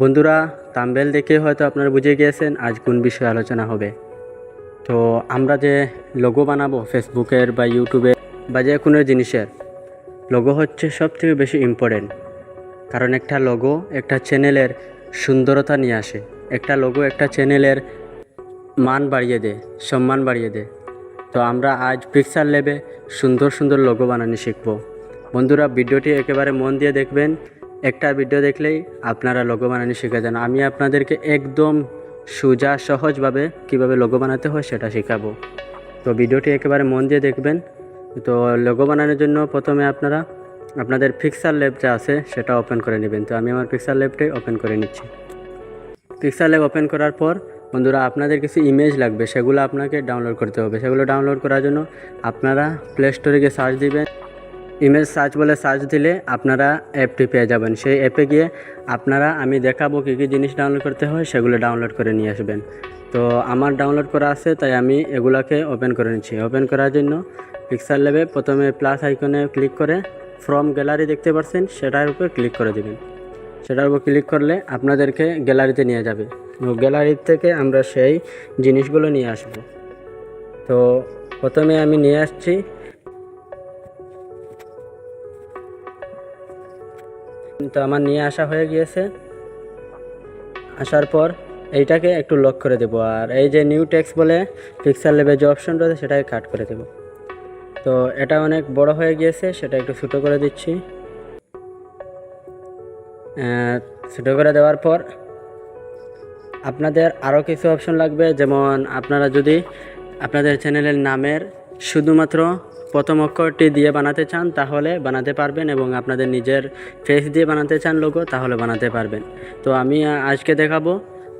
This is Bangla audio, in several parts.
বন্ধুরা, থাম্বনেল দেখে হয়তো আপনারা বুঝে গিয়েছেন আজ কোন বিষয়ে আলোচনা হবে। তো আমরা যে লোগো বানাবো ফেসবুকের বা ইউটিউবে বা যে কোনো জিনিসের লোগো হচ্ছে সবথেকে বেশি ইম্পর্টেন্ট। কারণ একটা লোগো একটা চ্যানেলের সুন্দরতা নিয়ে আসে, একটা লোগো একটা চ্যানেলের মান বাড়িয়ে দেয়, সম্মান বাড়িয়ে দেয়। তো আমরা আজ পিক্সেল ল্যাবে সুন্দর সুন্দর লোগো বানানো শিখব। বন্ধুরা, ভিডিওটি একেবারে মন দিয়ে দেখবেন। একটা ভিডিও দেখলেই আপনারা লোগো বানানো শিখে যান। আমি আপনাদেরকে একদম সোজা সহজভাবে কিভাবে লোগো বানাতে হয় সেটা শেখাবো। তো ভিডিওটি একেবারে মন দিয়ে দেখবেন। তো লোগো বানানোর জন্য প্রথমে আপনারা আপনাদের পিক্সেল ল্যাব যা আছে সেটা ওপেন করে নেবেন। তো আমি আমার পিক্সেল ল্যাবটাই ওপেন করে নিচ্ছি। পিক্সেল ল্যাব ওপেন করার পর বন্ধুরা, আপনাদের কিছু ইমেজ লাগবে, সেগুলো আপনাকে ডাউনলোড করতে হবে। সেগুলো ডাউনলোড করার জন্য আপনারা প্লে স্টোরে গিয়ে সার্চ দিবেন। ইমেজ সার্চ বলে সার্চ দিলে আপনারা অ্যাপটি পেয়ে যাবেন। সেই অ্যাপে গিয়ে আপনারা আমি দেখাবো কী কী জিনিস ডাউনলোড করতে হয়, সেগুলো ডাউনলোড করে নিয়ে আসবেন। তো আমার ডাউনলোড করা আছে, তাই আমি এগুলাকে ওপেন করে নিচ্ছি। ওপেন করার জন্য পিক্সেল ল্যাবে প্রথমে প্লাস আইকনে ক্লিক করে ফ্রম গ্যালারি দেখতে পাচ্ছেন, সেটার উপর ক্লিক করে দেবেন। সেটার উপর ক্লিক করলে আপনাদেরকে গ্যালারিতে নিয়ে যাবে। গ্যালারি থেকে আমরা সেই জিনিসগুলো নিয়ে আসব। তো প্রথমে আমি নিয়ে আসছি। তো আমার নিয়ে আসা হয়ে গিয়েছে। আসার পর এইটাকে একটু লক করে দেব, আর এই যে নিউ টেক্সট বলে পিক্সেল ল্যাবে যে অপশন রয়েছে সেটাকে কাট করে দেব। তো এটা অনেক বড় হয়ে গিয়েছে, সেটা একটু ছোটো করে দিচ্ছি। ছোটো করে দেওয়ার পর আপনাদের আরও কিছু অপশন লাগবে, যেমন আপনারা যদি আপনাদের চ্যানেলের নামের শুধুমাত্র প্রথম অক্ষরটি দিয়ে বানাতে চান তাহলে বানাতে পারবেন, এবং আপনাদের নিজের ফেস দিয়ে বানাতে চান লোগো তাহলে বানাতে পারবেন। তো আমি আজকে দেখাবো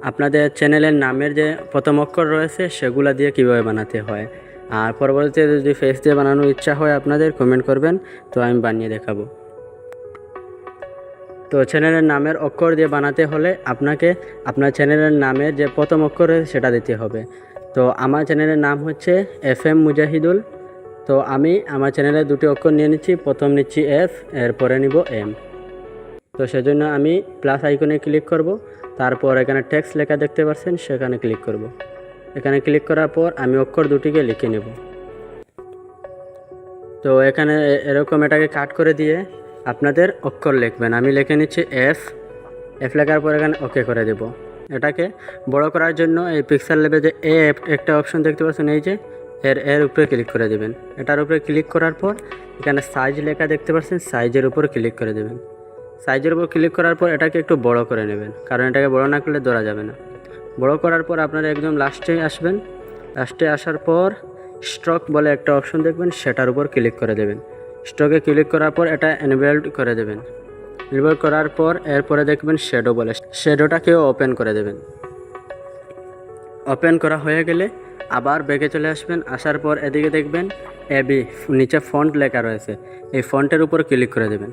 আপনাদের চ্যানেলের নামের যে প্রথম অক্ষর রয়েছে সেগুলো দিয়ে কীভাবে বানাতে হয়। আর পরবর্তীতে যদি ফেস দিয়ে বানানোর ইচ্ছা হয় আপনাদের কমেন্ট করবেন, তো আমি বানিয়ে দেখাবো। তো চ্যানেলের নামের অক্ষর দিয়ে বানাতে হলে আপনাকে আপনার চ্যানেলের নামের যে প্রথম অক্ষর রয়েছে সেটা দিতে হবে। তো আমার চ্যানেলের নাম হচ্ছে FM মুজাহিদুল। তো আমি আমার চ্যানেলে দুটি অক্ষর নিয়ে নিচ্ছি, প্রথম নিচ্ছি F, এরপরে নিব M। তো সেজন্য আমি প্লাস আইকনে ক্লিক করব, তারপর এখানে টেক্সট লেখা দেখতে পাচ্ছেন সেখানে ক্লিক করব। এখানে ক্লিক করার পর আমি অক্ষর দুটিকে লিখে নেব। তো এখানে এরকম এটাকে কাট করে দিয়ে আপনাদের অক্ষর লিখবেন। আমি লিখে নিচ্ছি এফ লেখার পর এখানে ওকে করে দেব। এটাকে বড় করার জন্য এই পিক্সেল ল্যাবে যে একটা অপশন দেখতে পাচ্ছেন, এই যে এর উপরে ক্লিক করে দেবেন। এটার উপরে ক্লিক করার পর এখানে সাইজ লেখা দেখতে পাচ্ছেন, সাইজের উপর ক্লিক করে দেবেন। সাইজের উপর ক্লিক করার পর এটাকে একটু বড় করে নেবেন, কারণ এটাকে বড় না করলে ধরা যাবে না। বড় করার পর আপনারা একদম লাস্টে আসবেন। লাস্টে আসার পর স্ট্রোক বলে একটা অপশন দেখবেন, সেটার উপর ক্লিক করে দেবেন। স্ট্রোকে ক্লিক করার পর এটা এনেবলড করে দেবেন। এনেবল করার পর এরপরে দেখবেন শ্যাডো বলে, শ্যাডোটাকেও ওপেন করে দেবেন। ওপেন করা হয়ে গেলে আবার ব্যাকে চলে আসবেন। আসার পর এদিকে দেখবেন এবি নিচে ফন্ট লেখা রয়েছে, এই ফন্টের উপর ক্লিক করে দেবেন।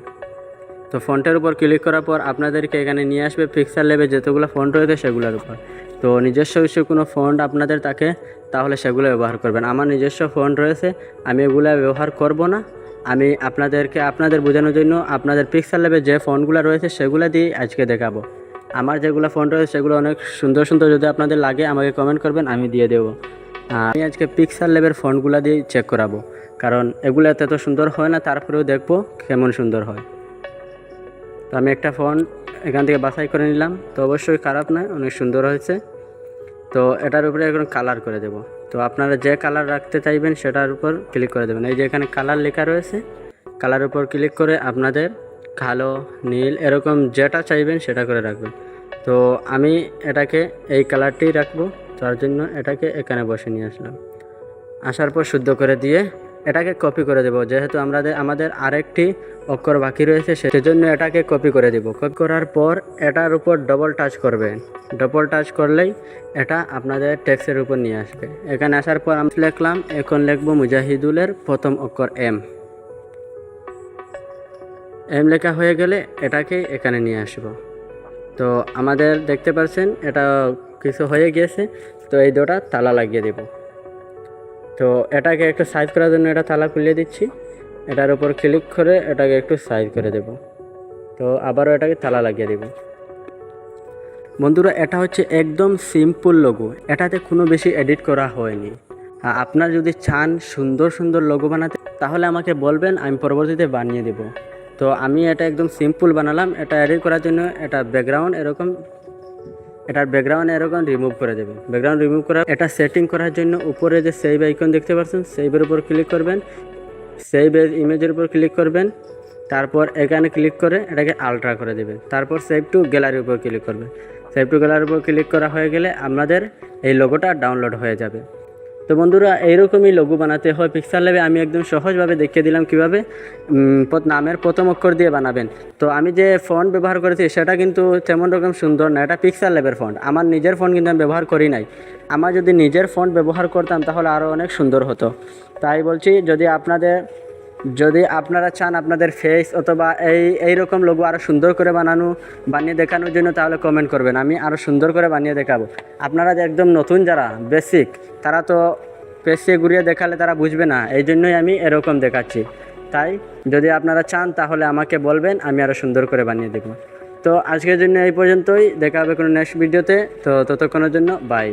তো ফন্টের উপর ক্লিক করার পর আপনাদেরকে এখানে নিয়ে আসবে পিক্সেল ল্যাবে যতগুলো ফন্ট রয়েছে সেগুলোর উপর। তো নিজস্ব কোনো ফন্ট আপনাদের থাকে তাহলে সেগুলো ব্যবহার করবেন। আমার নিজস্ব ফন্ট রয়েছে, আমি এগুলো ব্যবহার করব না। আমি আপনাদের বোঝানোর জন্য আপনাদের পিক্সেল ল্যাবে যে ফন্টগুলো রয়েছে সেগুলো দিয়ে আজকে দেখাবো। আমার যেগুলো ফন্ট রয়েছে সেগুলো অনেক সুন্দর সুন্দর, যদি আপনাদের লাগে আমাকে কমেন্ট করবেন, আমি দিয়ে দেবো। আমি আজকে পিক্সেল ল্যাবের ফন্টগুলো দিয়ে চেক করাবো, কারণ এগুলো এত সুন্দর হয় না, তারপরেও দেখবো কেমন সুন্দর হয়। তো আমি একটা ফন্ট এখান থেকে বাছাই করে নিলাম। তো অবশ্যই খারাপ নয়, অনেক সুন্দর হয়েছে। তো এটার উপরে এখন কালার করে দেব। তো আপনারা যে কালার রাখতে চাইবেন সেটার উপর ক্লিক করে দেবেন। এই যে এখানে কালার লেখা রয়েছে, কালার উপর ক্লিক করে আপনাদের কালো, নীল এরকম যেটা চাইবেন সেটা করে রাখবেন। তো আমি এটাকে এই কালারটি রাখবো, তার জন্য এটাকে এখানে বসে নিয়ে আসলাম। আসার পর শুদ্ধ করে দিয়ে এটাকে কপি করে দেব। যেহেতু আমাদের আরেকটি অক্ষর বাকি রয়েছে সেজন্য এটাকে কপি করে দেব। কপি করার পর এটার উপর ডবল টাচ করবেন। ডবল টাচ করলেই এটা আপনাদের টেক্সটের উপর নিয়ে আসবে। এখানে আসার পর আমি লিখলাম, এখন লিখব মুজাহিদুলের প্রথম অক্ষর এম লেখা হয়ে গেলে এটাকে এখানে নিয়ে আসব। তো আমাদের দেখতে পাচ্ছেন এটা কিছু হয়ে গিয়েছে। তো এই দুটো তালা লাগিয়ে দেব। তো এটাকে একটু সাইজ করার জন্য এটা তালা খুলে দিচ্ছি। এটার উপর ক্লিক করে এটাকে একটু সাইজ করে দেব। তো আবারও এটাকে তালা লাগিয়ে দেব। বন্ধুরা এটা হচ্ছে একদম সিম্পল লোগো, এটাতে কোনো বেশি এডিট করা হয়নি। আপনার যদি চান সুন্দর সুন্দর লোগো বানাতে তাহলে আমাকে বলবেন, আমি পরবর্তীতে বানিয়ে দেব। তো আমি এটা একদম সিম্পল বানালাম। এটা এডিট করার জন্য এটার ব্যাকগ্রাউন্ড এরকম রিমুভ করে দেবেন। ব্যাকগ্রাউন্ড রিমুভ করা, এটা সেটিং করার জন্য উপরে যে সেভ আইকন দেখতে পাচ্ছেন, সেভের উপর ক্লিক করবেন, সেভ ইমেজের উপর ক্লিক করবেন, তারপর এখানে ক্লিক করে এটাকে আলট্রা করে দেবেন, তারপর সেভ টু গ্যালারির উপর ক্লিক করবেন। সেভ টু গ্যালারির উপর ক্লিক করা হয়ে গেলে আপনাদের এই লোগোটা ডাউনলোড হয়ে যাবে। তো বন্ধুরা এইরকমই লোগো বানাতে হয় পিক্সেল ল্যাবে। আমি একদম সহজভাবে দেখিয়ে দিলাম কীভাবে নামের প্রথম অক্ষর দিয়ে বানাবেন। তো আমি যে ফন্ট ব্যবহার করেছি সেটা কিন্তু তেমন রকম সুন্দর না, এটা পিক্সেল ল্যাবের ফন্ট। আমার নিজের ফন্ট কিন্তু আমি ব্যবহার করি নাই। আমার যদি নিজের ফন্ট ব্যবহার করতাম তাহলে আরও অনেক সুন্দর হতো। তাই বলছি, যদি আপনারা চান আপনাদের ফেস অথবা এইরকম লোগো আরও সুন্দর করে বানিয়ে দেখানোর জন্য, তাহলে কমেন্ট করবেন, আমি আরও সুন্দর করে বানিয়ে দেখাবো। আপনারা যে একদম নতুন যারা বেসিক, তারা তো পেছে ঘুরিয়ে দেখালে তারা বুঝবে না, এই জন্যই আমি এরকম দেখাচ্ছি। তাই যদি আপনারা চান তাহলে আমাকে বলবেন, আমি আরও সুন্দর করে বানিয়ে দেবো। তো আজকের জন্য এই পর্যন্তই, দেখা হবে কোনো নেক্সট ভিডিওতে। তো ততক্ষণের জন্য বাই।